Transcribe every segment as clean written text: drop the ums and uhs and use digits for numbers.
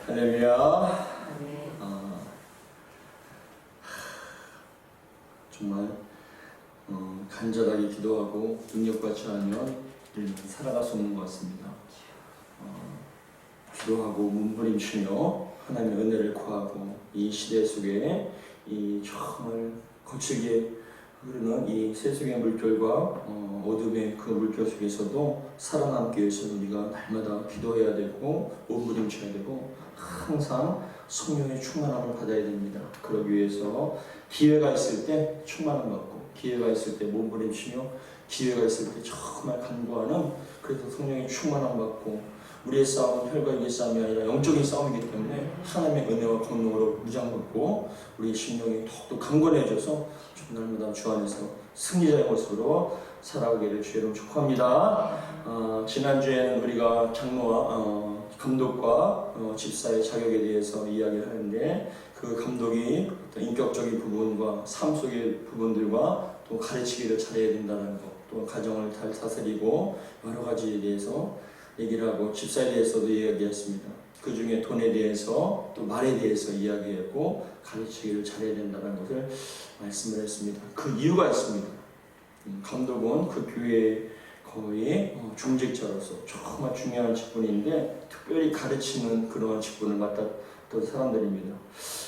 할렐루야. 정말 간절하게 기도하고 능력받지 않으면 우리는 살아갈 수 없는 것 같습니다. 기도하고 몸부림치며 하나님의 은혜를 구하고 이 시대 속에 이 정말 거칠게 흐르는 이 세속의 물결과 어둠의 그 물결 속에서도 살아남기 위해서 우리가 날마다 기도해야 되고 몸부림쳐야 되고 항상 성령의 충만함을 받아야 됩니다. 그러기 위해서 기회가 있을 때 충만함 받고 기회가 있을 때 몸부림치며 기회가 있을 때 정말 간구하는 그래서 성령의 충만함 받고 우리의 싸움은 혈과 육의 싸움이 아니라 영적인 싸움이기 때문에 하나님의 은혜와 권능으로 무장받고 우리의 심령이 더욱더 강건해져서 날마다 주 안에서 승리자의 모습으로 살아가기를 주의 이름으로 축복합니다. 지난주에는 우리가 장로와 감독과 집사의 자격에 대해서 이야기를 하는데 그 감독이 어떤 인격적인 부분과 삶 속의 부분들과 또 가르치기를 잘해야 된다는 것, 또 가정을 잘 다스리고 여러 가지에 대해서 얘기를 하고 집사에 대해서도 이야기했습니다. 그 중에 돈에 대해서 또 말에 대해서 이야기했고 가르치기를 잘해야 된다는 것을 말씀을 했습니다. 그 이유가 있습니다. 감독은 그 교회의 거의 중직자로서 정말 중요한 직분인데 특별히 가르치는 그런 직분을 맡았던 사람들입니다.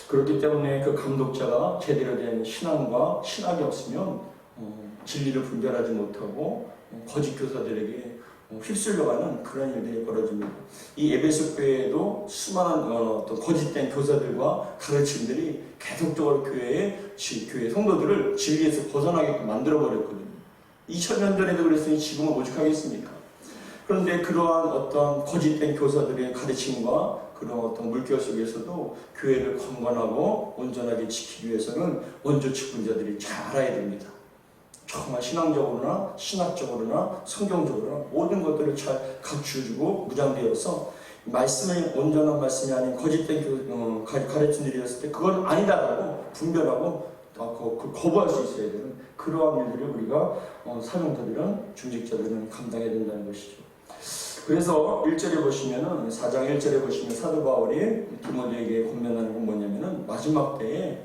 그렇기 때문에 그 감독자가 제대로 된 신앙과 신학이 없으면 진리를 분별하지 못하고 거짓 교사들에게 휩쓸려가는 그런 일들이 벌어집니다. 이 에베소 교회에도 수많은 어떤 거짓된 교사들과 가르침들이 계속적으로 교회 성도들을 진리에서 벗어나게끔 만들어버렸거든요. 2000년 전에도 그랬으니 지금은 오죽하겠습니까? 그런데 그러한 어떤 거짓된 교사들의 가르침과 그런 어떤 물결 속에서도 교회를 건강하고 온전하게 지키기 위해서는 원조 직분자들이 잘 알아야 됩니다. 정말 신앙적으로나 신학적으로나 성경적으로나 모든 것들을 잘 갖추어주고 무장되어서 말씀이 온전한 말씀이 아닌 거짓된 가르침들이었을 때 그건 아니다라고 분별하고 거부할 수 있어야 되는 그러한 일들을 우리가 사명자들은 중직자들은 감당해야 된다는 것이죠. 그래서 1절에 보시면은 4장 1절에 보시면 사도 바울이 디모데에게 권면하는 건 뭐냐면은 마지막 때에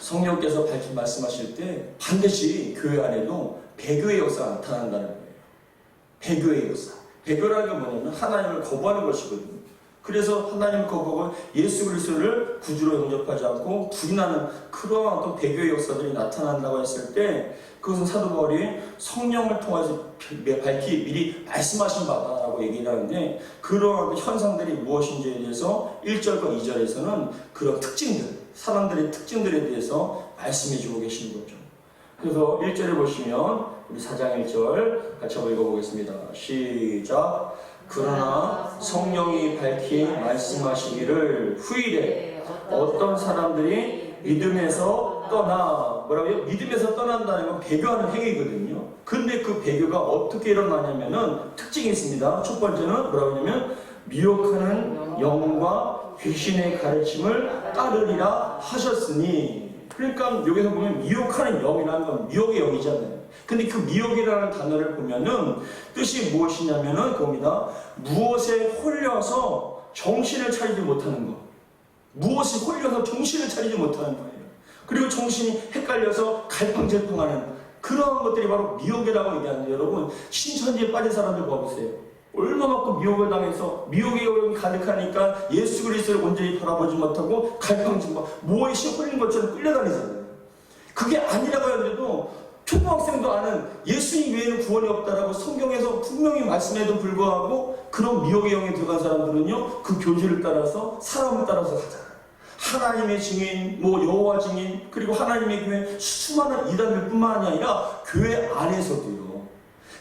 성령께서 밝히 말씀하실 때 반드시 교회 안에도 배교의 역사가 나타난다는 거예요. 배교의 역사. 배교라는 게 뭐냐면 하나님을 거부하는 것이거든요. 그래서 하나님을 거부하고 예수 그리스도를 구주로 영접하지 않고 부인하는 그러한 어떤 배교의 역사들이 나타난다고 했을 때 그것은 사도 바울이 성령을 통해서 밝히 미리 말씀하신 바다라고 얘기를 하는데 그러한 현상들이 무엇인지에 대해서 1절과 2절에서는 그런 특징들 사람들의 특징들에 대해서 말씀해 주고 계시는 거죠. 그래서 1절에 보시면 우리 4장 1절 같이 한번 읽어보겠습니다. 시작. 그러나 성령이 밝히 말씀하시기를 후일에 어떤 사람들이 믿음에서 떠나 뭐라고요? 믿음에서 떠난다는 건 배교하는 행위거든요. 근데 그 배교가 어떻게 일어나냐면은 특징이 있습니다. 첫 번째는 뭐라고 하냐면 미혹하는 영과 귀신의 가르침을 따르리라 하셨으니 그러니까 여기서 보면 미혹하는 영이라는 건 미혹의 영이잖아요. 근데 그 미혹이라는 단어를 보면은 뜻이 무엇이냐면은 그겁니다. 무엇에 홀려서 정신을 차리지 못하는 것. 무엇이 홀려서 정신을 차리지 못하는 거예요. 그리고 정신이 헷갈려서 갈팡질팡하는 그러한 것들이 바로 미혹이라고 얘기하는데 여러분 신천지에 빠진 사람들 봐보세요. 얼마만큼 미혹을 당해서 미혹의 영이 가득하니까 예수 그리스도를 온전히 바라보지 못하고 갈팡질팡 무엇이 홀린 것처럼 끌려다니잖아요. 그게 아니라고 하는데도 초등학생도 아는 예수님 외에는 구원이 없다라고 성경에서 분명히 말씀에도 불구하고 그런 미혹의 영에 들어간 사람들은요 그 교주를 따라서 사람을 따라서 가잖아요. 하나님의 증인, 여호와 증인 그리고 하나님의 교회 수많은 이단들 뿐만 아니라 교회 안에서도요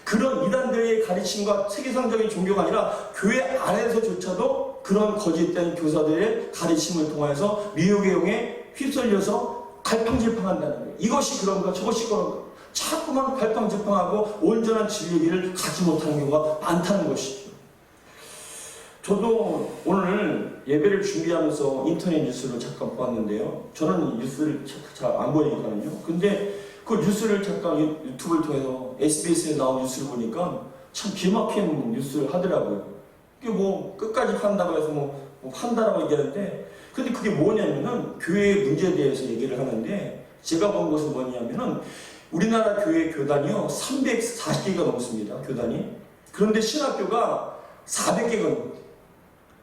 그런 이단들의 가르침과 세계상적인 종교가 아니라 교회 안에서조차도 그런 거짓된 교사들의 가르침을 통해서 미혹의 영에 휩쓸려서 갈팡질팡한다는 거예요. 이것이 그런가 저것이 그런가 자꾸만 갈팡질팡하고 온전한 진리의 길을 가지 못하는 경우가 많다는 것이죠. 저도 오늘 예배를 준비하면서 인터넷 뉴스를 잠깐 보았는데요. 저는 뉴스를 잘 안 보니까요. 근데 그 뉴스를 잠깐 유튜브를 통해서 SBS에 나온 뉴스를 보니까 참 기막힌 뉴스를 하더라고요. 이게 끝까지 판다고 해서 한다라고 얘기하는데, 근데 그게 뭐냐면은 교회의 문제에 대해서 얘기를 하는데, 제가 본 것은 뭐냐면은 우리나라 교회 교단이요 340개가 넘습니다. 교단이. 그런데 신학교가 400개가 넘습니다.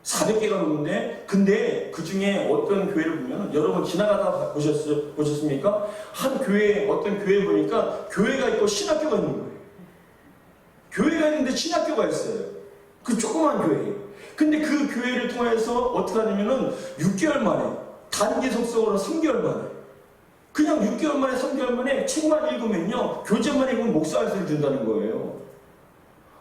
400개가 넘는데, 근데 그 중에 어떤 교회를 보면, 여러분 지나가다 보셨습니까? 한 교회, 어떤 교회 보니까 교회가 있고 신학교가 있는 거예요. 교회가 있는데 신학교가 있어요. 그 조그만 교회예요. 근데 그 교회를 통해서 어떻게 하냐면은 6개월 만에, 단기 속성으로 3개월 만에, 그냥 6개월 만에 3개월 만에 책만 읽으면요, 교재만 읽으면 목사 안수를 준다는 거예요.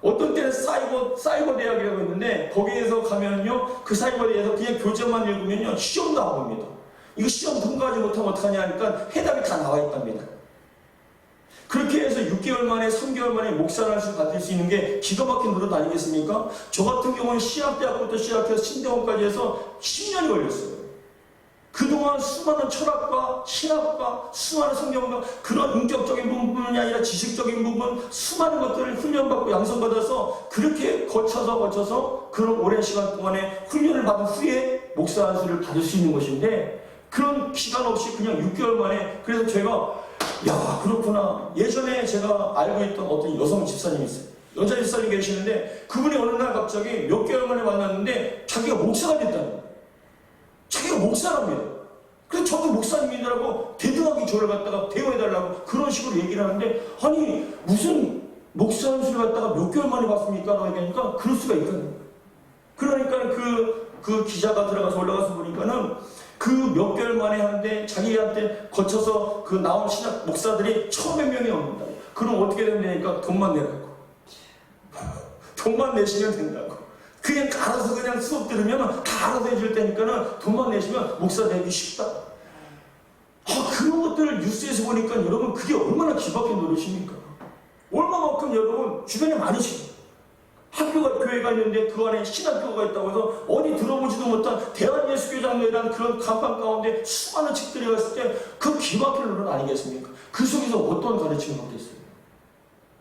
어떤 때는 사이버 대학이라고 했는데, 거기에서 가면요, 그 사이버 대학에서 그냥 교재만 읽으면요, 시험 나옵니다. 이거 시험 통과하지 못하면 어떡하냐 하니까 해답이 다 나와 있답니다. 그렇게 해서 6개월 만에, 3개월 만에 목사 안수를 받을 수 있는 게 기가 막힌 노릇 아니겠습니까? 저 같은 경우는 신학대학부터 시작해서 신대원까지 해서 10년이 걸렸어요. 그동안 수많은 철학과 신학과 수많은 성경과 그런 인격적인 부분이 아니라 지식적인 부분, 수많은 것들을 훈련받고 양성받아서 그렇게 거쳐서 그런 오랜 시간 동안에 훈련을 받은 후에 목사 안수를 받을 수 있는 것인데, 그런 시간 없이 그냥 6개월 만에, 그래서 제가 야, 그렇구나. 예전에 제가 알고 있던 어떤 여성 집사님이 있어요. 여자 집사님 계시는데, 그분이 어느 날 갑자기 몇 개월 만에 만났는데 자기가 목사가 됐다는 거예요. 자기가 목사랍니다. 그래서 저도 목사님이라고 대등하게 저를 갖다가 대우해달라고 그런 식으로 얘기를 하는데, 아니 무슨 목사 안수를 갖다가 몇 개월 만에 봤습니까? 라고 얘기하니까 그럴 수가 있다는 거예요. 그러니까 그 기자가 들어가서 올라가서 보니까는 그 몇 개월 만에 하는데 자기한테 거쳐서 그 나온 신학 목사들이 1,100명이 옵니다. 그럼 어떻게 되냐니까 돈만 내라고. 돈만 내시면 된다고. 그냥 알아서 그냥 수업 들으면 다 알아서 해줄 테니까는 돈만 내시면 목사 되기 쉽다. 그런 것들을 뉴스에서 보니까 여러분 그게 얼마나 기박한 노릇입니까? 얼마만큼 여러분 주변에 많으시죠. 학교가 교회가 있는데 그 안에 신학교가 있다고 해서 어디 들어보지도 못한 대한예수교장로라는 그런 간판 가운데 수많은 책들이 왔을 때 그 기막힌 노릇 아니겠습니까? 그 속에서 어떤 가르침을 받겠어요?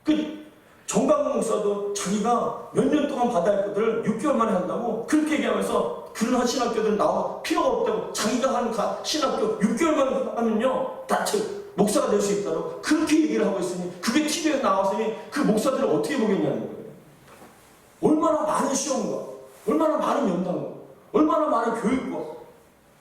그 정강훈 목사도 자기가 몇 년 동안 받아야 할 것들을 6개월 만에 한다고 그렇게 얘기하면서 그런 신학교들 나와 필요가 없다고, 자기가 한 신학교 6개월만 하면요 다 목사가 될 수 있다고 그렇게 얘기를 하고 있으니, 그게 TV에 나왔으니 그 목사들을 어떻게 보겠냐는 거예요. 얼마나 많은 시험과, 얼마나 많은 연단과, 얼마나 많은 교육과,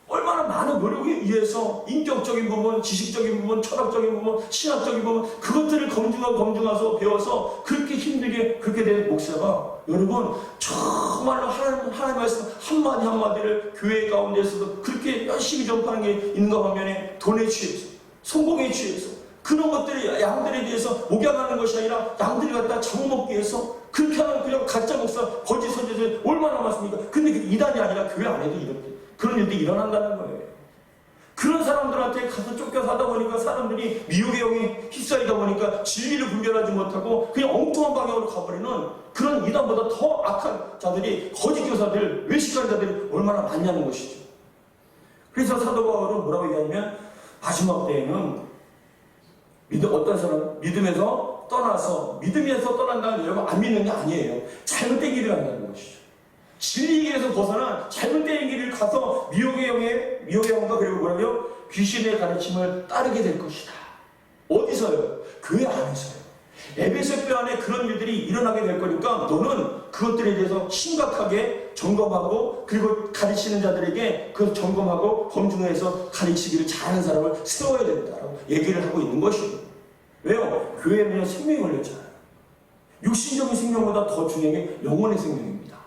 얼마나 많은 노력에 의해서 인격적인 부분, 지식적인 부분, 철학적인 부분, 신학적인 부분, 그것들을 검증해서 배워서 그렇게 힘들게 그렇게 된 목사가, 여러분 정말로 하나님의 말씀 한마디 한마디를 교회 가운데서도 그렇게 열심히 전파하는 게 있는가 반면에 돈에 취해서, 성공에 취해서, 그런 것들이 양들에 대해서 목양하는 것이 아니라 양들이 갖다 잡아먹기 위해서 그렇게 하는 그냥 가짜 목사, 거짓 선지자들 얼마나 많습니까? 근데 그 이단이 아니라 교회 안에도 이렇게 그런 일들이 일어난다는 거예요. 그런 사람들한테 가서 쫓겨서 하다 보니까 사람들이 미혹의 영에 휩싸이다 보니까 진리를 분별하지 못하고 그냥 엉뚱한 방향으로 가버리는 그런 이단보다 더 악한 자들이, 거짓 교사들, 외식하는 자들이 얼마나 많냐는 것이죠. 그래서 사도 바울은 뭐라고 얘기하냐면, 마지막 때에는 어떤 사람 믿음에서 떠나서, 믿음에서 떠난다는 여러분 안 믿는 게 아니에요. 잘못된 길을 간다는 것이죠. 진리의 길에서 벗어나 잘못된 길을 가서 미혹의 영과 그리고 뭐라고요? 귀신의 가르침을 따르게 될 것이다. 어디서요? 교회 안에서요. 에베소 교 안에 그런 일들이 일어나게 될 거니까 너는 그것들에 대해서 심각하게 점검하고, 그리고 가르치는 자들에게 그 점검하고 검증해서 가르치기를 잘하는 사람을 세워야 된다라고 얘기를 하고 있는 것이죠. 왜요? 교회는 생명이 걸렸잖아요. 육신적인 생명보다 더 중요한 게 영혼의 생명입니다.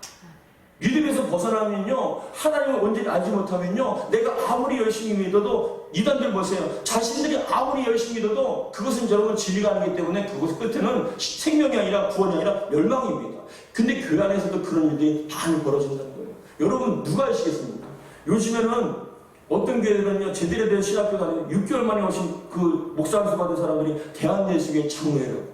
믿음에서 벗어나면요, 하나님을 온전히 알지 못하면요, 내가 아무리 열심히 믿어도, 이단들 보세요. 자신들이 아무리 열심히 믿어도 그것은 여러분 진리가 아니기 때문에 그것 끝에는 생명이 아니라 구원이 아니라 멸망입니다. 근데 교회 안에서도 그런 일들이 많이 벌어진다는 거예요. 여러분 누가 아시겠습니까? 요즘에는 어떤 교회들은요, 제대로 된 신학교 다니는 6개월 만에 오신 그 목사 안수 받은 사람들이 대한예수교회 장로예요.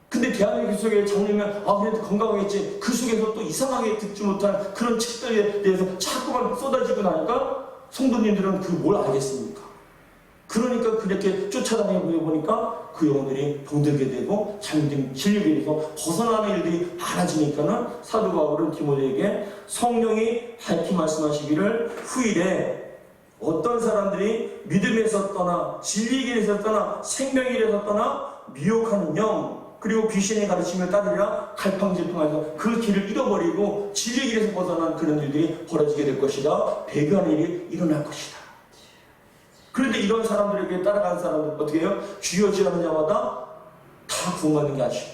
근데 대한민국의 장르면 그래도 건강하겠지. 그 속에서 또 이상하게 듣지 못한 그런 책들에 대해서 자꾸만 쏟아지고 나니까 성도님들은 그 뭘 알겠습니까? 그러니까 그렇게 쫓아다니고 보니까 그 영혼들이 병들게 되고 잘못된 진리에 대해서 벗어나는 일들이 많아지니까는 사도 바울은 디모데에게 성령이 밝히 말씀하시기를 후일에 어떤 사람들이 믿음에서 떠나 진리의 길에서 떠나 생명의 길에서 떠나 미혹하는 영 그리고 귀신의 가르침을 따르려 갈팡질팡해서 그 길을 잃어버리고 진리의 길에서 벗어난 그런 일들이 벌어지게 될 것이다. 배교하는 일이 일어날 것이다. 그런데 이런 사람들에게 따라가는 사람들은 어떻게 해요? 주여 주여 하는 자마다 다 구원받는 게 아니죠.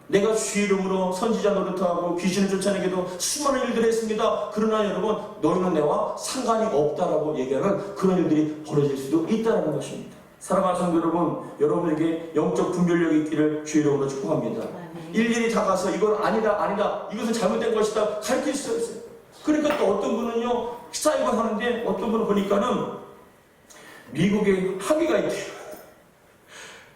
내가 주의 이름으로 선지자 노릇하고 귀신을 쫓아내기도 수많은 일들을 했습니다. 그러나 여러분 너희는 내와 상관이 없다라고 얘기하는 그런 일들이 벌어질 수도 있다는 것입니다. 사랑하는 성도 여러분, 여러분에게 영적 분별력이 있기를 주의 이름으로 축복합니다. 일일이 다가서 이건 아니다 이것은 잘못된 것이다 가르칠 수 있어요. 그러니까 또 어떤 분은요 사이버 하는데 어떤 분은 보니까는 미국에 학위가 있대요.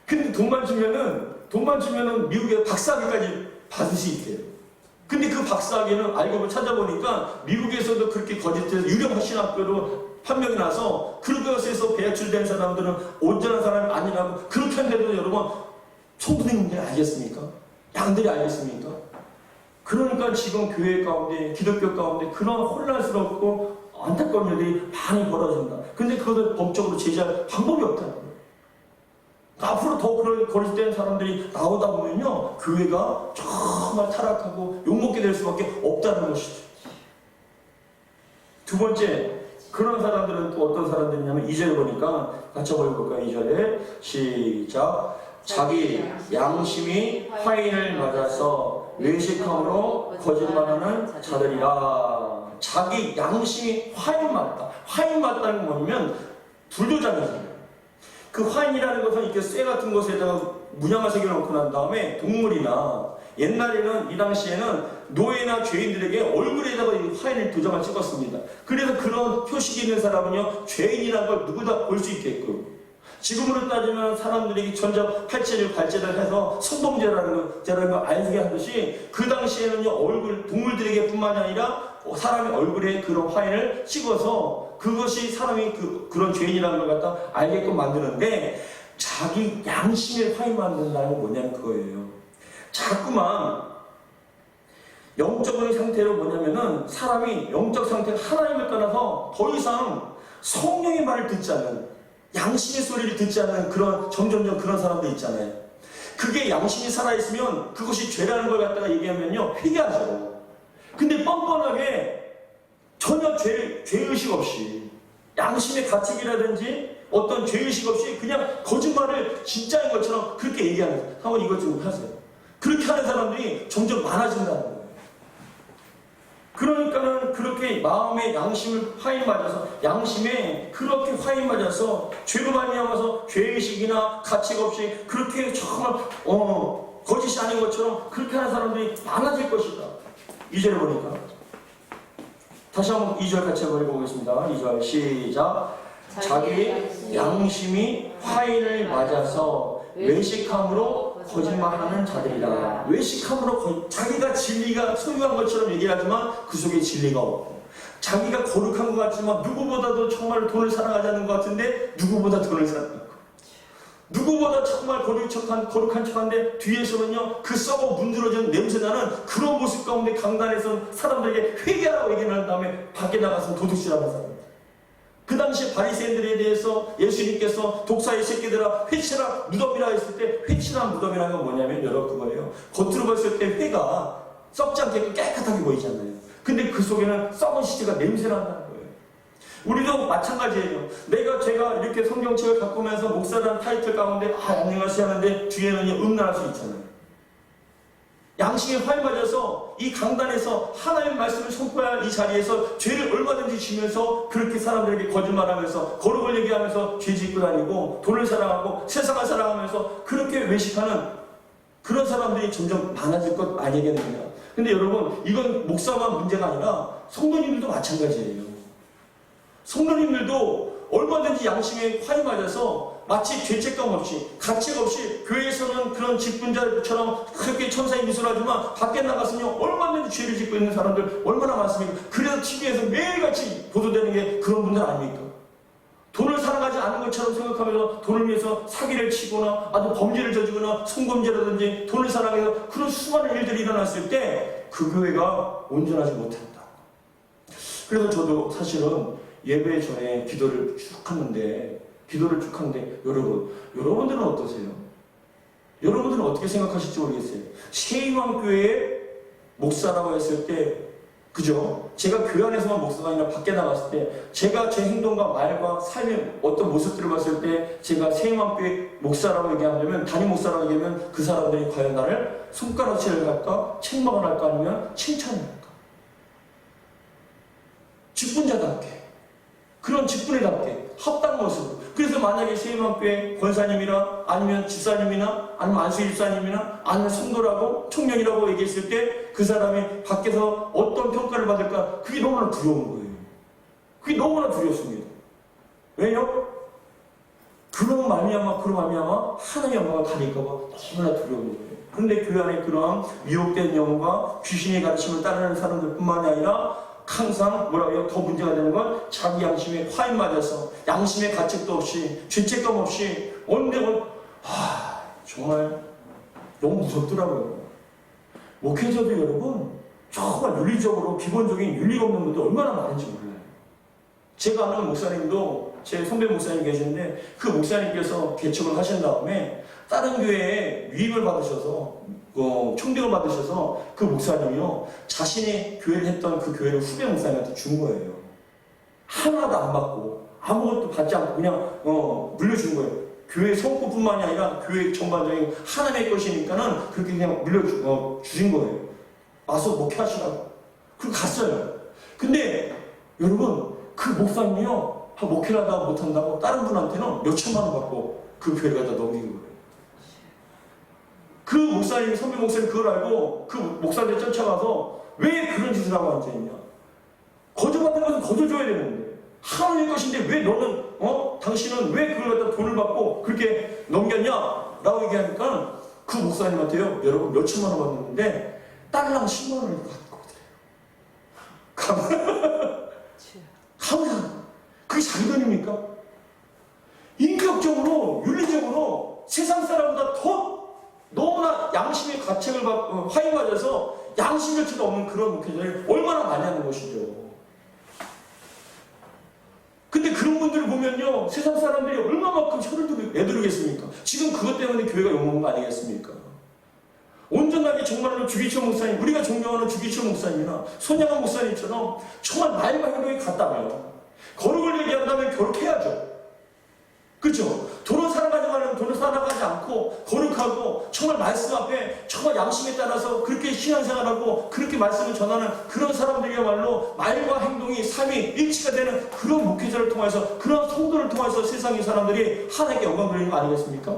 근데 돈만 주면은 미국에 박사학위까지 받을 수 있대요. 근데 그 박사학위는 알고 보면 찾아보니까 미국에서도 그렇게 거짓해서 유령 신학교로 판명이 나서 그것에서 배출된 사람들은 온전한 사람이 아니라고 그렇게 한데도 여러분 성도님들이 알겠습니까? 양들이 알겠습니까? 그러니까 지금 교회 가운데 기독교 가운데 그런 혼란스럽고 안타까운 일들이 많이 벌어진다. 근데 그것을 법적으로 제재할 방법이 없다는 거예요. 앞으로 더 그런 거짓된 사람들이 나오다 보면요 교회가 정말 타락하고 욕먹게 될 수밖에 없다는 것이죠. 두 번째, 그런 사람들은 또 어떤 사람들이냐면 2절에 보니까 같이 한번 읽어볼까요? 2절에 시작. 자기 양심이 화인을 맞아서 외식함으로 거짓말하는 자들이라. 자기 양심이 화인 맞다. 화인 맞다는 건 뭐냐면 불도장이잖아요. 그 화인이라는 것은 이렇게 쇠 같은 것에다가 문양을 새겨놓고 난 다음에 동물이나 옛날에는 이 당시에는 노예나 죄인들에게 얼굴에다가 이 화인을 도장을 찍었습니다. 그래서 그런 표식이 있는 사람은요 죄인이라는 걸 누구나 볼 수 있게끔. 지금으로 따지면 사람들이 전자 팔찌를 발제를 해서 성범죄라는 걸 알게 하듯이 그 당시에는요 얼굴 동물들에게 뿐만이 아니라 사람의 얼굴에 그런 화인을 찍어서 그것이 사람이 그런 죄인이라는 걸 갖다 알게끔 만드는데 자기 양심에 화인 만든다는 건 뭐냐면 그거예요. 자꾸만 영적인 상태로 뭐냐면은 사람이 영적 상태가 하나님을 떠나서 더 이상 성령의 말을 듣지 않는 양심의 소리를 듣지 않는 그런 점점점 그런 사람들 있잖아요. 그게 양심이 살아있으면 그것이 죄라는 걸 갖다가 얘기하면요 회개하죠. 근데 뻔뻔하게 전혀 죄의식 없이 양심의 가책이라든지 어떤 죄의식 없이 그냥 거짓말을 진짜인 것처럼 그렇게 얘기하는 거예요. 한번 이것 좀 하세요. 그렇게 하는 사람들이 점점 많아진다는 거예요. 그러니까는 그렇게 마음의 양심을 화인 맞아서 양심에 그렇게 화인 맞아서 죄로 말미암아서 죄의식이나 가책 없이 그렇게 정말 거짓이 아닌 것처럼 그렇게 하는 사람들이 많아질 것이다. 2절에 보니까 다시 한번 2절 같이 한번 읽어보겠습니다. 2절 시작. 자기 양심이 화인을 맞아서 외식함으로 거짓말하는 자들이다. 외식함으로 자기가 진리가 소유한 것처럼 얘기하지만 그 속에 진리가 없고 자기가 거룩한 것 같지만 누구보다도 정말 돈을 사랑하지 않는 것 같은데 누구보다 돈을 사랑하고 누구보다 정말 거룩한 척한데 뒤에서는요 그 썩어 문드러진 냄새나는 그런 모습 가운데 강단에서 사람들에게 회개하라고 얘기를 한 다음에 밖에 나가서 도둑질하는 사람들. 그 당시 바리새인들에 대해서 예수님께서 독사의 새끼들아 회치라 무덤이라 했을 때 회치라 무덤이라는 건 뭐냐면 여러분 그거예요. 겉으로 봤을 때 회가 썩지 않게 깨끗하게 보이잖아요. 근데 그 속에는 썩은 시체가 냄새난다는 거예요. 우리도 마찬가지예요. 제가 이렇게 성경책을 갖고 오면서 목사라는 타이틀 가운데 안녕하세요 하는데 뒤에는 음란할 수 있잖아요. 양심에 화인 맞아서 이 강단에서 하나님의 말씀을 선포할 이 자리에서 죄를 얼마든지 지면서 그렇게 사람들에게 거짓말하면서 거룩을 얘기하면서 죄 짓고 다니고 돈을 사랑하고 세상을 사랑하면서 그렇게 외식하는 그런 사람들이 점점 많아질 것 아니겠느냐. 근데 여러분 이건 목사만 문제가 아니라 성도님들도 마찬가지예요. 성도님들도 얼마든지 양심에 화이 맞아서 마치 죄책감 없이 가책 없이 교회에서는 그런 직분자처럼 그렇게 천사의 미소를 하지만 밖에 나가서는 얼마든지 죄를 짓고 있는 사람들 얼마나 많습니까? 그래서 TV에서 매일같이 보도되는 게 그런 분들 아닙니까? 돈을 사랑하지 않는 것처럼 생각하면서 돈을 위해서 사기를 치거나 아주 범죄를 저지거나 성범죄라든지 돈을 사랑해서 그런 수많은 일들이 일어났을 때 그 교회가 온전하지 못한다. 그래서 저도 사실은 예배 전에 기도를 쭉 하는데 여러분들은 어떠세요? 여러분들은 어떻게 생각하실지 모르겠어요. 새희망교회의 목사라고 했을 때, 그죠? 제가 교회 안에서만 목사가 아니라 밖에 나갔을 때 제가 제 행동과 말과 삶의 어떤 모습들을 봤을 때 제가 새희망교회 목사라고 얘기하면, 담임 목사라고 얘기하면 그 사람들이 과연 나를 손가락질을 할까? 책망을 할까? 아니면 칭찬을 할까? 직분자답게, 그런 직분에답게 합당한 모습으로. 그래서 만약에 새희망교회 권사님이나 아니면 집사님이나 아니면 안수 집사님이나 아니면 성도라고 청년이라고 얘기했을 때 그 사람이 밖에서 어떤 평가를 받을까? 그게 너무나 두려운 거예요. 그게 너무나 두렵습니다. 왜요? 그런 말미암아 하나님의 영광을 가릴까봐 너무나 두려운 거예요. 그런데 교회 안에 그러한 미혹된 영과 귀신의 가르침을 따르는 사람들뿐만이 아니라 항상 뭐라고요? 더 문제가 되는 건 자기 양심에 화인 맞아서 양심의 가책도 없이 죄책감 없이 정말 너무 무섭더라고요. 목회자도 여러분 정말 윤리적으로 기본적인 윤리가 없는 분들 얼마나 많은지 몰라요. 제가 아는 목사님도 제 선배 목사님 계시는데 그 목사님께서 개척을 하신 다음에 다른 교회에 위임을 받으셔서 총대를 받으셔서 그 목사님이요 자신이 교회를 했던 그 교회를 후배 목사님한테 준 거예요. 하나도 안 받고 아무것도 받지 않고 그냥 물려준 거예요. 교회 성구뿐만이 아니라 교회 전반적인 하나님의 것이니까는 그렇게 그냥 주신 거예요. 와서 목회하시라고. 그리고 갔어요. 근데 여러분 그 목사님이요 목회를 하다가 못한다고 다른 분한테는 몇 천만 원 받고 그 교회를 갖다 넘긴 거예요. 그 목사님이, 선배 목사님 그걸 알고 그 목사한테 쫓아가서 왜 그런 짓을 하고 앉아있냐. 거저받는 것은 거저줘야 되는데 하나님의 것인데 왜 너는 당신은 왜 그걸 갖다 돈을 받고 그렇게 넘겼냐 라고 얘기하니까 그 목사님한테요 여러분 몇 천만 원 받는데 딸랑 10만 원을 갖고 오더래요. 감사합니다. 그게 자기 돈입니까? 인격적으로 윤리적으로 세상 사람보다 더 너무나 양심의 가책을 받고 화인 맞아서 양심조차도 없는 그런 목회자를 얼마나 많이 하는 것이죠. 근데 그런 분들을 보면요 세상 사람들이 얼마만큼 혀를 내두르겠습니까? 지금 그것 때문에 교회가 욕먹는 거 아니겠습니까? 온전하게 정말로 주기철 목사님, 우리가 존경하는 주기철 목사님이나 손양한 목사님처럼 정말 말과 행동이 같다면 거룩을 얘기한다면 거룩해야죠. 그렇죠? 돈을 살아가지만 돈을 살아가지 않고 거룩하고 정말 말씀 앞에 정말 양심에 따라서 그렇게 신앙생활하고 그렇게 말씀을 전하는 그런 사람들이야말로 말과 행동이 삶이 일치가 되는 그런 목회자를 통해서 그런 성도를 통해서 세상의 사람들이 하나님께 영광 돌리는 거 아니겠습니까?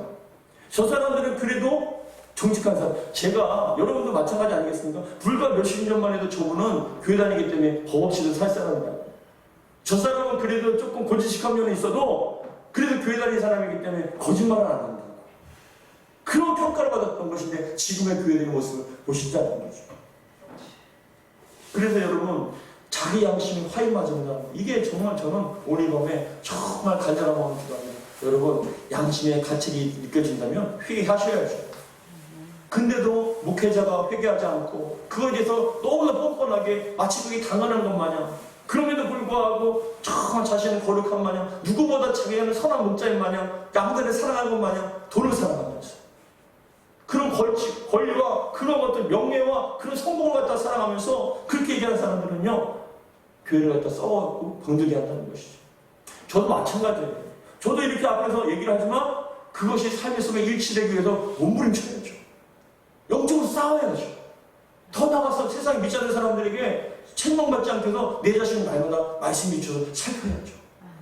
저 사람들은 그래도 정직한 사람. 제가 여러분도 마찬가지 아니겠습니까? 불과 몇십 년만 해도 저분은 교회 다니기 때문에 법 없이도 살 사람이다. 저 사람은 그래도 조금 고지식한 면이 있어도 그래도 교회 다니는 사람이기 때문에 거짓말을 안 한다. 그런 평가를 받았던 것인데 지금의 교회의 모습을 보시지 않는 거죠. 그래서 여러분 자기 양심이 화인맞은다. 이게 정말 저는 오늘 밤에 정말 간절한 마음을 기도합니다. 여러분 양심의 가책이 느껴진다면 회개하셔야죠. 근데도 목회자가 회개하지 않고 그거에 대해서 너무나 뻔뻔하게 마치 그게 당연한 것 마냥 그럼에도 불구하고 정말 자신은 거룩한 마냥 누구보다 자기는 선한 목자인 마냥 양들을 사랑하는 것 마냥 돈을 사랑하면서 그런 벌칙, 권리와 그런 어떤 명예와 그런 성공을 갖다 사랑하면서 그렇게 얘기하는 사람들은요 교회를 갖다 써갖고 병들게 한다는 것이죠. 저도 마찬가지예요. 저도 이렇게 앞에서 얘기를 하지만 그것이 삶의 속에 일치되기 위해서 몸부림쳐야죠. 영적으로 싸워야죠. 더 나가서 세상에 믿지 않는 사람들에게 책망받지 않게 해서 내 자신을 날마다 말씀 미쳐서 살펴야죠.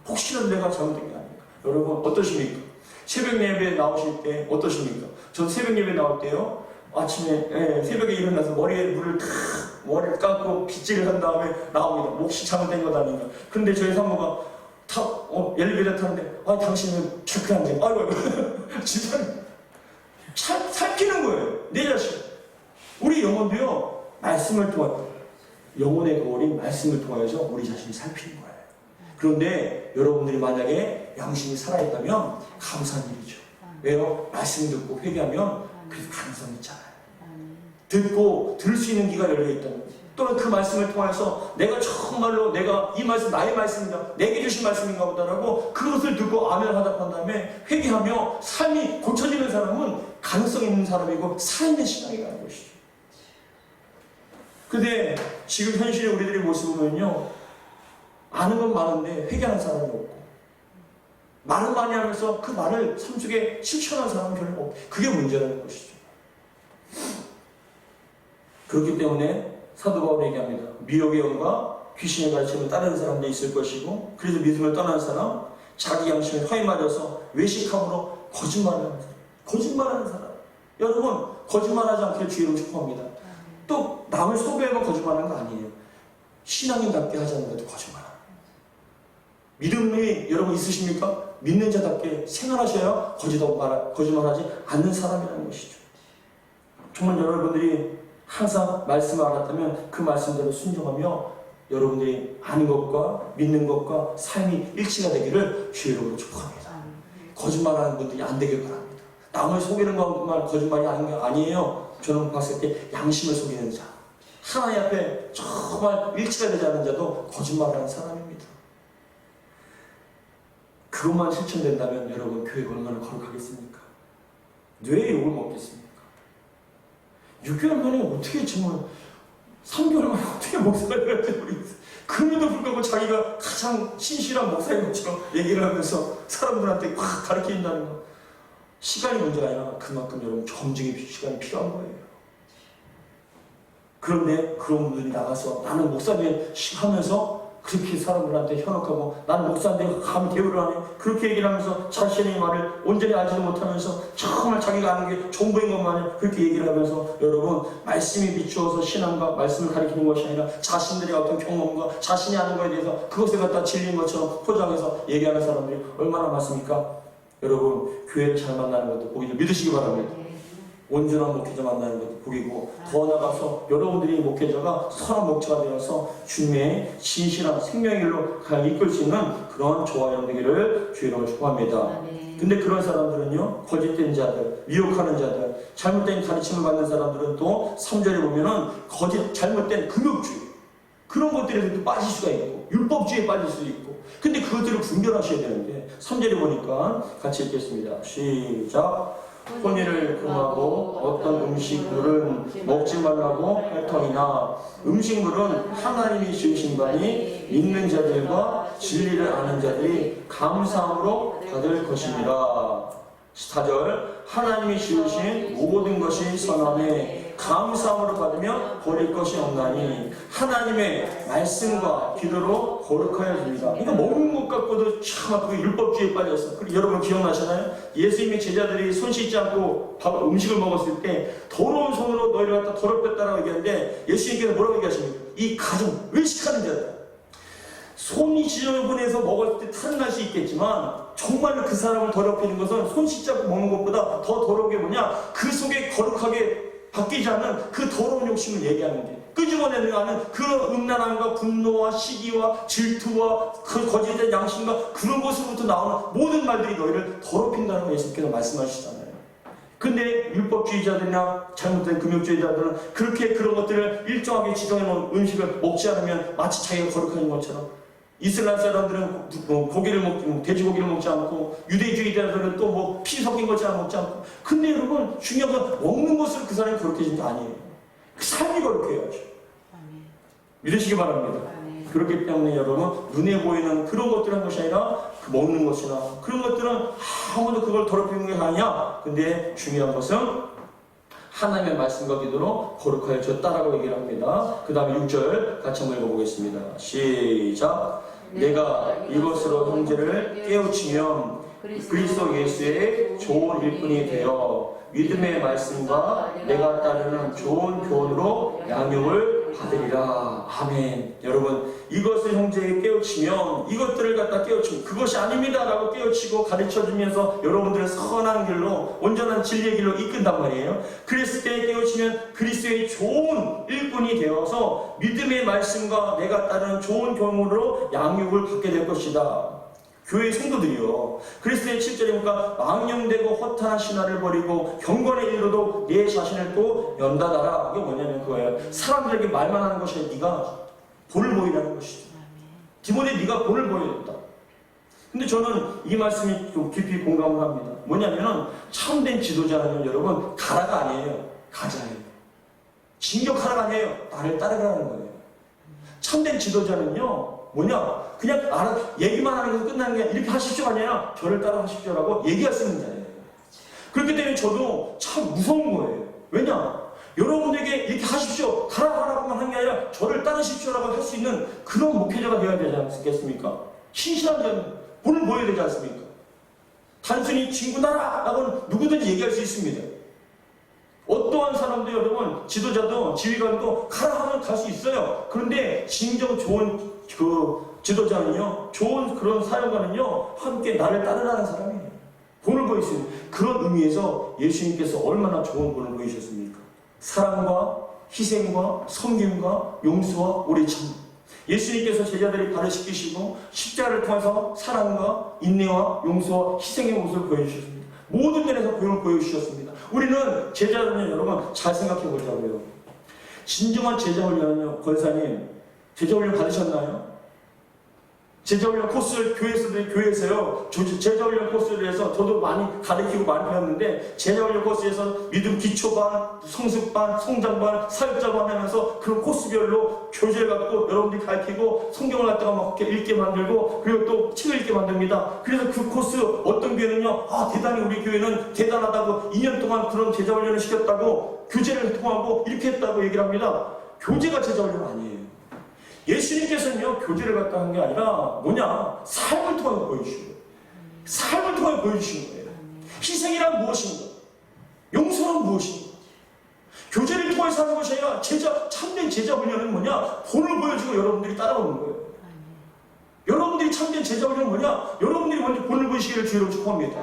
혹시라도 내가 잘못된 게 아닌가. 여러분 어떠십니까? 새벽 예배 나오실 때 어떠십니까? 전 새벽 예배 나올 때요 아침에 새벽에 일어나서 머리에 머리를 감고 빗질을 한 다음에 나옵니다. 몫이 잘못된 것 아닌가. 그런데 저희 사모가 엘리베이터 타는데 당신은 체크한대. 아이고 집사님 살피는 거예요. 내 자신. 우리 영혼도요 말씀을 통해 영혼의 거울인 말씀을 통해서 우리 자신을 살피는 거예요. 그런데 여러분들이 만약에 양심이 살아있다면 감사한 일이죠. 왜요? 말씀 듣고 회개하면 그래서 가능성이 있잖아요. 듣고 들을 수 있는 귀가 열려있다는 거죠. 또는 그 말씀을 통해서 내가 정말로 내가 이 말씀 나의 말씀이다, 내게 주신 말씀인가 보다라고 그것을 듣고 아멘 하답한 다음에 회개하며 삶이 고쳐지는 사람은 가능성 있는 사람이고 삶의 신앙이 가는 것이죠. 근데 지금 현실의 우리들의 모습을 보면요, 아는 건 많은데 회개하는 사람이 없고, 말을 많이 하면서 그 말을 삶 속에 실천하는 사람은 별로 없고, 그게 문제라는 것이죠. 그렇기 때문에 사도 바울이 얘기합니다. 미혹의 영과 귀신의 가르침을 따르는 사람도 있을 것이고, 그래서 믿음을 떠난 사람, 자기 양심에 허위 맞아서 외식함으로 거짓말하는 사람, 거짓말하는 사람. 여러분, 거짓말하지 않기를 주의로 축복합니다. 또 남을 속여야만 거짓말하는 거 아니에요. 신앙인답게 하지 않는 것도 거짓말하는 거예요. 믿음이 여러분 있으십니까? 믿는 자답게 생활하셔야 거짓말하지 않는 사람이라는 것이죠. 정말 여러분들이 항상 말씀을 알았다면 그 말씀대로 순종하며 여러분들이 아는 것과 믿는 것과 삶이 일치가 되기를 주의로 축복합니다. 거짓말하는 분들이 안 되길 바랍니다. 남을 속이는 것만 거짓말이 아니에요. 저는 봤을 때 양심을 속이는 자, 하나님 앞에 정말 일치가 되지 않는 자도 거짓말하는 사람입니다. 그것만 실천된다면 여러분 교회가 얼마나 거룩하겠습니까? 뇌에 욕을 먹겠습니까? 6개월 만에 어떻게 정말 3개월 만에 어떻게 목사를 할지 모르겠어요. 그럼에도 불구하고 자기가 가장 신실한 목사인 것처럼 얘기를 하면서 사람들한테 확 가르친다는 거. 시간이 문제가 아니라 그만큼 여러분 점증의 시간이 필요한 거예요. 그런데 그런 분들이 나가서 나는 목사님 하면서 그렇게 사람들한테 현혹하고 나는 목사인데 감히 대우를 하네, 그렇게 얘기를 하면서 자신의 말을 온전히 알지도 못하면서 정말 자기가 아는 게 전부인 것만 그렇게 얘기를 하면서 여러분 말씀에 비추어서 신앙과 말씀을 가리키는 것이 아니라 자신들의 어떤 경험과 자신이 아는 것에 대해서 그것을 갖다 진리인 것처럼 포장해서 얘기하는 사람들이 얼마나 많습니까? 여러분 교회를 잘 만나는 것도 복이죠. 믿으시기 바랍니다. 온전한 목회자 만나는 것도 복이고, 더 나아가서 여러분들이 목회자가 선한 목자가 되어서 주님의 진실한 생명의 길로 이끌 수 있는 그런 조화영 되기를 주의로 축복합니다. 근데 그런 사람들은요, 거짓된 자들, 미혹하는 자들, 잘못된 가르침을 받는 사람들은 또 3절에 보면은 잘못된 금욕주의, 그런 것들에도 빠질 수가 있고 율법주의에 빠질 수도 있고, 근데 그것들을 분별하셔야 되는데 3절에 보니까 같이 읽겠습니다. 시작. 혼인을 금하고 어떤 음식물은 먹지 말라고 할 터이나 음식물은 하나님이 지으신 바니 믿는 자들과 진리를 아는 자들이 감사함으로 받을 것이니라. 4절. 하나님이 지으신 모든 것이 선함에 감사함으로 받으며 버릴 것이 없나니 하나님의 말씀과 기도로 거룩하여 줍니다. 그러니까 먹는 것 갖고도 참 그 율법주의에 빠졌어. 여러분 기억나시나요? 예수님의 제자들이 손 씻지 않고 음식을 먹었을 때 더러운 손으로 너희를 갖다 더럽혔다라고 얘기하는데 예수님께서 뭐라고 얘기하십니까? 이 가정 외식하는 자들, 손이 지저분해서 먹을 때 타는 날 수 있겠지만 정말로 그 사람을 더럽히는 것은 손 씻지 않고 먹는 것보다 더 더러운 게 뭐냐? 그 속에 거룩하게 바뀌지 않는 그 더러운 욕심을 얘기하는 게, 끄집어내는 그 음란함과 분노와 시기와 질투와 그 거짓된 양심과 그런 것으로부터 나오는 모든 말들이 너희를 더럽힌다는 거 예수님께서 말씀하시잖아요. 근데 율법주의자들이나 잘못된 금욕주의자들은 그렇게 그런 것들을 일정하게 지정해 놓은 음식을 먹지 않으면 마치 자기가 거룩한 것처럼, 이슬람 사람들은 돼지고기를 먹지 않고, 유대주의자들은 또 뭐 피 섞인 것처럼 먹지 않고. 근데 여러분 중요한 건 먹는 것으로 그 사람이 거룩해진 게 아니에요. 그 삶이 거룩해야죠. 믿으시기 바랍니다. 그렇기 때문에 여러분 눈에 보이는 그런 것들을 한 것이 아니라 그 먹는 것이나 그런 것들은 아무도 그걸 더럽히는 게 아니야. 근데 중요한 것은 하나님의 말씀과 기도로 거룩하여 졌다라고 얘기를 합니다. 그 다음에 6절 같이 한번 읽어보겠습니다. 시작. 내가 이것으로 형제를 깨우치면 그리스도 예수의 좋은 일꾼이 되어 믿음의 말씀과 내가 따르는 좋은 교훈으로 양육을 받으리라. 아멘. 여러분 이것을 형제에게 깨우치면, 이것들을 갖다 깨우치면 그것이 아닙니다 라고 깨우치고 가르쳐주면서 여러분들을 선한 길로, 온전한 진리의 길로 이끈단 말이에요. 그랬을 때 깨우치면 그리스도의 좋은 일꾼 분이 되어서 믿음의 말씀과 내가 따르는 좋은 교훈으로 양육을 받게 될 것이다. 교회 성도들이요. 그리스도의 7절에 보니까 망령되고 허탄한 신화를 버리고 경건의 일로도 내 자신을 또 연단하라. 이게 뭐냐면 그거예요. 사람들에게 말만 하는 것이 아니라 네가 본을 보이라는 것이죠. 디모데 네가 본을 보여야 된다. 근데 저는 이 말씀이 좀 깊이 공감을 합니다. 뭐냐면 참된 지도자는 여러분 가라가 아니에요. 가자예요. 진격하라가 아니에요. 나를 따르라는 거예요. 참된 지도자는요 뭐냐 그냥 얘기만 하는 것에서 끝나는 게 이렇게 하십시오가 아니라 저를 따라 하십시오라고 얘기할 수 있는 자예요. 그렇기 때문에 저도 참 무서운 거예요. 왜냐 여러분에게 이렇게 하십시오 가라고만 한 게 아니라 저를 따르십시오라고 할 수 있는 그런 목회자가 되어야 되지 않겠습니까? 신실한 자는 본을 보여야 되지 않습니까? 단순히 친구나라 라고는 누구든지 얘기할 수 있습니다. 어떠한 사람도 여러분 지도자도 지휘관도 가라 하면 갈 수 있어요. 그런데 진정 좋은 그 지도자는요 좋은 그런 사역가는요 함께 나를 따르라는 사람이에요. 본을 보이시는 그런 의미에서 예수님께서 얼마나 좋은 본을 보이셨습니까? 사랑과 희생과 섬김과 용서와 오래 참. 예수님께서 제자들이 발을 씻기시고 십자가를 통해서 사랑과 인내와 용서와 희생의 모습을 보여주셨습니다. 모든 면에서 본을 보여주셨습니다. 우리는 제자는요 여러분 잘 생각해 보자고요. 진정한 제자 훈련은요 권사님 제자 훈련 받으셨나요? 제자 훈련 코스를 교회에서요 제자 훈련 코스를 해서 저도 많이 가르치고 많이 배웠는데 제자 훈련 코스에서 믿음 기초반, 성숙반, 성장반, 사역자반 하면서 그런 코스별로 교재를 갖고 여러분들이 가르치고 성경을 갖다가 막 읽게 만들고 그리고 또 책을 읽게 만듭니다. 그래서 그 코스 어떤 교회는요 대단히 우리 교회는 대단하다고 2년 동안 그런 제자 훈련을 시켰다고 교재를 통하고 이렇게 했다고 얘기를 합니다. 교재가 제자 훈련 아니에요. 예수님께서는요 교제를 갖다 한 게 아니라 뭐냐 삶을 통해 보여주신 거예요. 삶을 통해 보여주신 거예요. 희생이란 무엇인가? 용서란 무엇인가? 교제를 통해서 하는 것이 아니라 참된 제자 훈련은 뭐냐? 본을 보여주고 여러분들이 따라오는 거예요. 여러분들이 참된 제자 훈련은 뭐냐? 여러분들이 먼저 본을 보이시기를 주의로 축복합니다.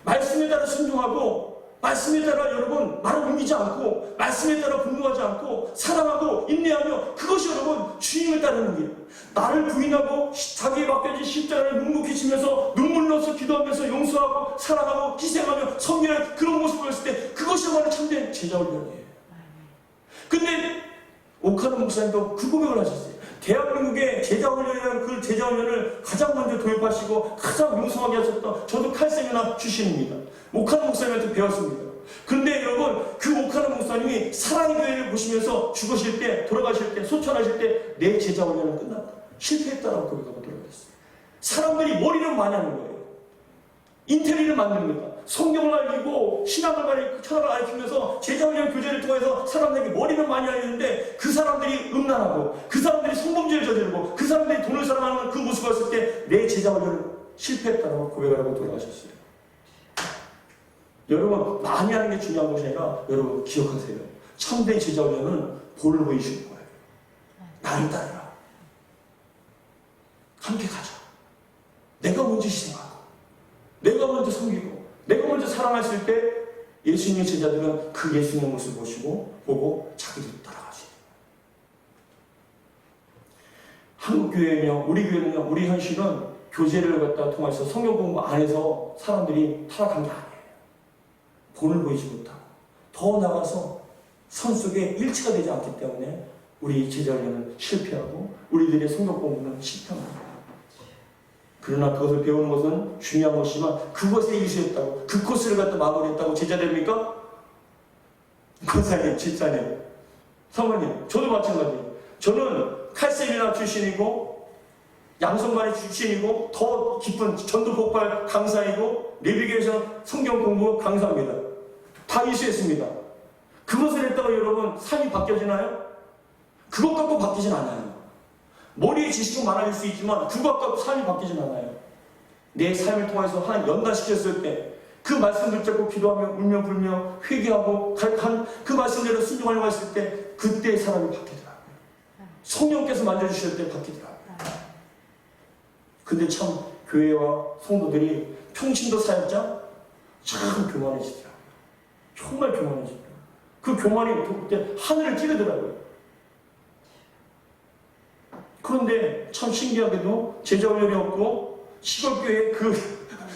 말씀에 따라 순종하고 말씀에 따라 여러분 말을 옮기지 않고 말씀에 따라 분노하지 않고 사랑하고 인내하며 그것이 여러분 주님을 따르는 길. 나를 부인하고 자기에 맡겨진 십자가를 묵묵히 지면서 눈물 넣어서 기도하면서 용서하고 사랑하고 희생하며 섬기는 그런 모습을 보였을 때 그것이야말로 참된 제자 훈련이에요. 근데 오카노 목사님도 그 고백을 하셨어요. 대한민국의 제자훈련이라는 그 제자훈련을 가장 먼저 도입하시고 가장 용서하게 하셨던 저도 칼세미나 출신입니다. 오카노 목사님한테 배웠습니다. 그런데 여러분 그 오카노 목사님이 사랑의 교회를 보시면서 죽으실 때 돌아가실 때 소천하실 때 내 제자훈련은 끝났다. 실패했다라고 고백하고 돌아가셨어요. 사람들이 머리는 많이 하는 거예요. 인테리어를 만듭니다. 성경을 알리고 신학을 철학을 가르치면서 제자훈련 교제를 통해서 사람들에게 머리는 많이 알리는데 그 사람들이 음란하고 그 사람들이 성범죄를 저지르고 그 사람들이 돈을 사랑하는 그 모습을 봤을 때 내 제자훈련은 실패했다고 고백을 하고 돌아가셨어요. 여러분 많이 하는 게 중요한 것이 아니라 여러분 기억하세요. 참된 제자훈련은 본을 보이시는 거예요. 나를 따르라. 함께 가자. 내가 먼저 희생하고 내가 먼저 섬기고 내가 먼저 사랑했을 때 예수님의 제자들은 그 예수님의 모습을 보고 자기들도 따라가시죠. 한국 교회며 우리 교회는요, 우리 현실은 교제를 갖다 통해서 성경 공부 안 해서 사람들이 타락한 게 아니에요. 본을 보이지 못하고 더 나아가서 선 속에 일치가 되지 않기 때문에 우리 제자훈련은 실패하고 우리들의 성경 공부는 실패합니다. 그러나 그것을 배우는 것은 중요한 것이지만 그것에 이수했다고 그 코스를 갖다 마무리했다고 제자 됩니까? 권사님, 집사님, 사모님, 저도 마찬가지예요. 저는 칼세미나 출신이고 양성관의 출신이고 더 깊은 전도 폭발 강사이고 레비게이션 성경 공부 강사입니다. 다 이수했습니다. 그것을 했다가 여러분 삶이 바뀌어지나요? 그것 갖고 바뀌진 않아요. 머리에 지식은 많아질 수 있지만 그것 갖고 삶이 바뀌진 않아요. 내 삶을 통해서 하나님 연단시켰을 때 그 말씀 붙잡고 기도하며 울며 불며 회개하고 그 말씀대로 순종하려고 했을 때 그때 사람이 바뀌더라고요. 성령께서 만져주실 때 바뀌더라고요. 근데 참 교회와 성도들이 평신도 사역자 참 교만해지더라고요. 정말 교만해지더라고요. 그 교만이 그때 하늘을 찌르더라고요. 그런데 참 신기하게도 제자 훈련이 없고 시골교회에 그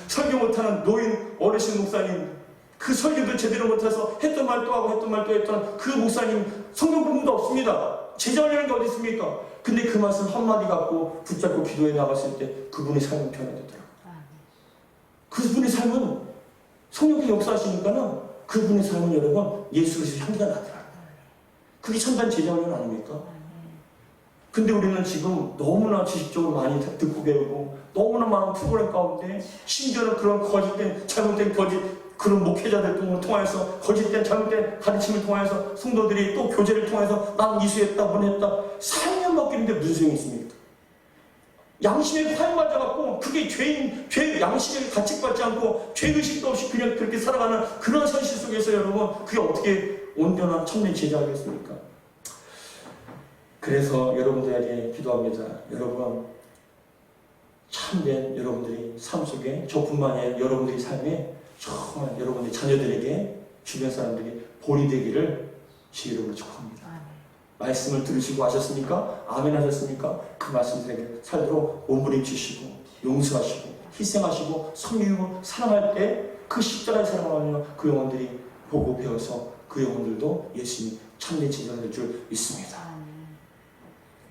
설교 못하는 노인 어르신 목사님, 그 설교도 제대로 못해서 했던 말 또 하고 했던 말 또 했던 그 목사님 성경 공부도 없습니다. 제자 훈련이 어디 있습니까? 근데 그 말씀 한마디 갖고 붙잡고 기도에 나갔을 때 그분의 삶은 변화되더라고요. 그분의 삶은 성령의 역사하시니까는 그분의 삶은 여러분 예수 그리스도의 향기가 나더라고요. 그게 참된 제자 훈련 아닙니까? 근데 우리는 지금 너무나 지식적으로 많이 듣고 배우고 너무나 많은 프로그램 가운데 심지어는 그런 거짓된 잘못된 그런 목회자들 통해서 거짓된 잘못된 가르침을 통해서 성도들이 또 교제를 통해서 난 이수했다 보냈다 살면 바뀌는데 무슨 소용이 있습니까? 양심에 화형 맞아갖고 그게 죄 양심에 가책받지 않고 죄의식도 없이 그냥 그렇게 살아가는 그런 현실 속에서 여러분 그게 어떻게 온전한 참된 제자겠습니까? 그래서 여러분들에게 기도합니다. 여러분 참된 여러분들이 삶 속에 저뿐만 아니라 여러분들의 삶에 정말 여러분들의 자녀들에게 주변 사람들이 본이 되기를 주의 이름으로 축복합니다. 말씀을 들으시고 하셨습니까? 아멘 하셨습니까? 그 말씀들에게 살도록 몸부림치시고 용서하시고 희생하시고 섬기고 사랑할 때 그 십자가의 사랑을 하며 그 영혼들이 보고 배워서 그 영혼들도 예수님이 참된 제자가 될 줄 믿습니다.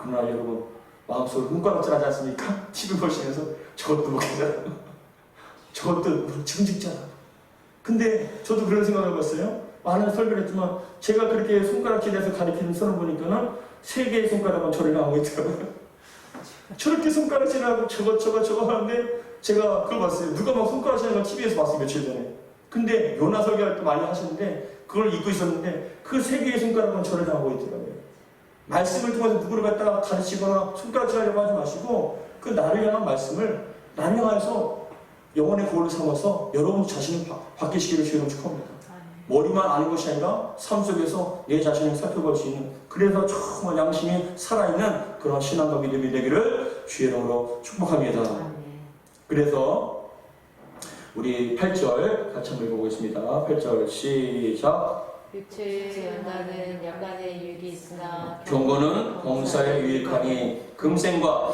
그러나 여러분 마음속으로 손가락질 하지 않습니까? TV를 보시면서 저것도 목회잖아, 저것도 정직자다. 근데 저도 그런 생각을 해봤어요. 많은 설교를 했지만 제가 그렇게 손가락질해서 가리키는 선을 보니까는 세 개의 손가락은 저를 향하고 있더라고요. 저렇게 손가락질을 하고 저거 하는데 제가 그걸 봤어요. 누가 막 손가락질하는 걸 TV에서 봤어요, 며칠 전에. 근데 요나 설교할 때 많이 하시는데 그걸 잊고 있었는데 그 세 개의 손가락은 저를 향하고 있더라고요. 말씀을 통해서 누구를 갖다가 가르치거나 손가락질하려고 하지 마시고 그 나를 향한 말씀을 나를 향해서 영혼의 고를 삼아서 여러분 자신을 바뀌시기를 주의로 축복합니다. 머리만 아는 것이 아니라 삶 속에서 내 자신을 살펴볼 수 있는, 그래서 정말 양심이 살아있는 그런 신앙과 믿음이 되기를 주의 이름으로 축복합니다. 그래서 우리 8절 같이 한번 읽어보겠습니다. 8절 시작. 육체의 연단은 약간의 유익이 있으나 경고는 범사에 유익하니 금생과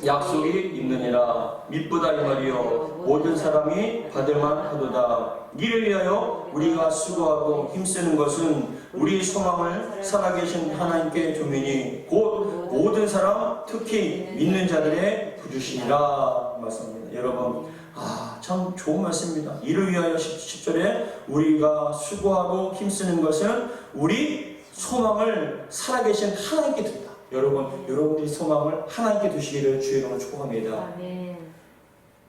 약속이 있느니라. 미쁘다 이 말이요 모든 사람이 받을만 하도다. 이를 위하여 우리가 수고하고 힘쓰는 것은 우리 소망을 살아계신 하나님께 주미니 곧 모든 사람 특히 믿는 자들의 부주시니라 말씀합니다. 여러분 참 좋은 말씀입니다. 이를 위하여 10절에 우리가 수고하고 힘쓰는 것은 우리 소망을 살아계신 하나님께 둔다. 여러분들이 소망을 하나님께 두시기를 주의 이름으로 축복합니다. 아멘.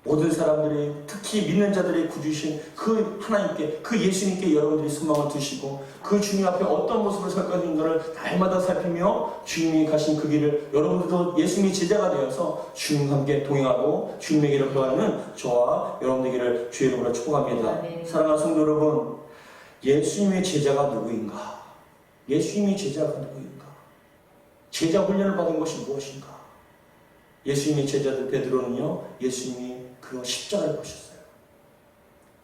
모든 사람들이 특히 믿는 자들의 구주신 그 하나님께, 그 예수님께 여러분들이 소망을 두시고 그 주님 앞에 어떤 모습을 설 것인가를 날마다 살피며 주님이 가신 그 길을 여러분들도 예수님의 제자가 되어서 주님과 함께 동행하고 주님의 길을 걸어가는 저와 여러분들 길을 주의 이름으로 축복합니다. 사랑하는 성도 여러분, 예수님의 제자가 누구인가? 예수님의 제자가 누구인가? 제자 훈련을 받은 것이 무엇인가? 예수님의 제자들 베드로는요, 예수님이 그 십자가를 보셨어요.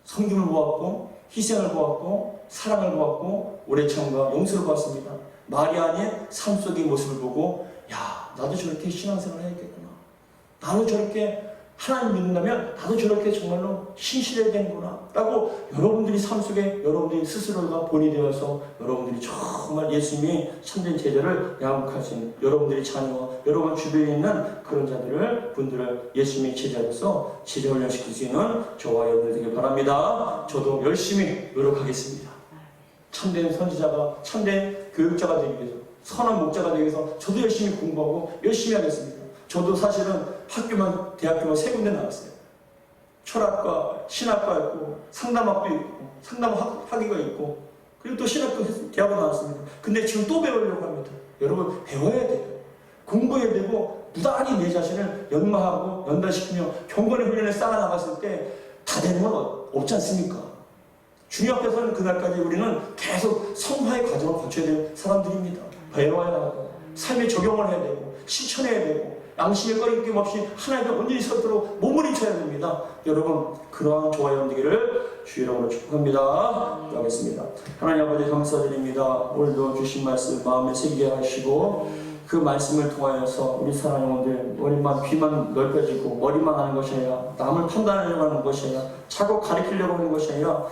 섬김을 보았고, 희생을 보았고, 사랑을 보았고, 오래 참과 용서를 보았습니다. 마리아의 삶 속의 모습을 보고, 야, 나도 저렇게 신앙생활을 해야겠구나. 나도 저렇게 하나님 믿는다면 나도 저렇게 정말로 신실해야 되는구나 라고 여러분들이 삶 속에 여러분들이 스스로가 본이 되어서 여러분들이 정말 예수님이 참된 제자를 양육하신 여러분들의 자녀와 여러분 주변에 있는 그런 분들을 예수님의 제자로서 제자 훈련시킬 수 있는 저와 여러분들 되길 바랍니다. 저도 열심히 노력하겠습니다. 참된 선지자가 참된 교육자가 되기 위해서, 선한 목자가 되기 위해서 저도 열심히 공부하고 열심히 하겠습니다. 저도 사실은 대학교만 3군데 나왔어요. 철학과, 신학과 있고, 상담학도 있고, 상담학위가 있고, 그리고 또 신학교 대학원 나왔습니다. 근데 지금 또 배우려고 합니다. 여러분, 배워야 돼요. 공부해야 되고, 무단히 내 자신을 연마하고, 연단시키며, 경건의 훈련을 쌓아나갔을 때, 다 되는 건 없지 않습니까? 주님 앞에 서는 그날까지 우리는 계속 성화의 과정을 거쳐야 될 사람들입니다. 배워야 하고, 삶에 적용을 해야 되고, 실천해야 되고, 양심에 꺼림낌 없이 하나님께 온전히 서도록 몸부림쳐야 됩니다. 여러분, 그러한 저와 여러분들을 주 이름으로 축복합니다. 기도하겠습니다. 하나님 아버지 감사드립니다. 오늘도 주신 말씀 마음에 새기게 하시고 그 말씀을 통하여서 우리 사랑하는 영혼들 머리만 귀만 넓혀지고 머리만 하는 것이 아니라 남을 판단하려고 하는 것이 아니라 자꾸 가리키려고 하는 것이 아니라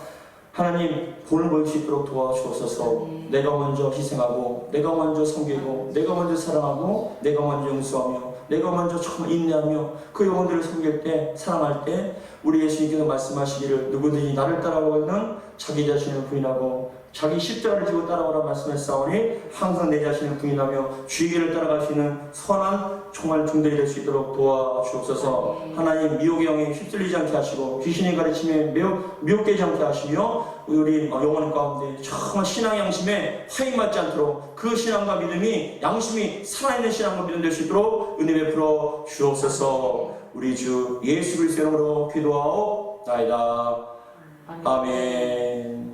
하나님 본을 보일 수 있도록 도와주옵소서. 내가 먼저 희생하고 내가 먼저 섬기고 내가 먼저 사랑하고 내가 먼저 용서하며 내가 먼저 정말 인내하며 그 영혼들을 섬길 때 사랑할 때 우리 예수님께서 말씀하시기를 누구든지 나를 따라오는 자기 자신을 부인하고 자기 십자가를 지고 따라오라 말씀했사오니 항상 내 자신을 부인하며 주의 길을 따라갈 수 있는 선한 정말 종들이 될 수 있도록 도와주옵소서. 하나님 미혹의 영에 휩쓸리지 않게 하시고 귀신의 가르침에 미혹되지 않게 하시며 우리 영혼 가운데 정말 신앙 양심에 화인맞지 않도록 그 신앙과 믿음이 양심이 살아있는 신앙과 믿음 될 수 있도록 은혜 베풀어 주옵소서. 우리 주 예수 그리스도 이름으로 기도하옵나이다. 아멘.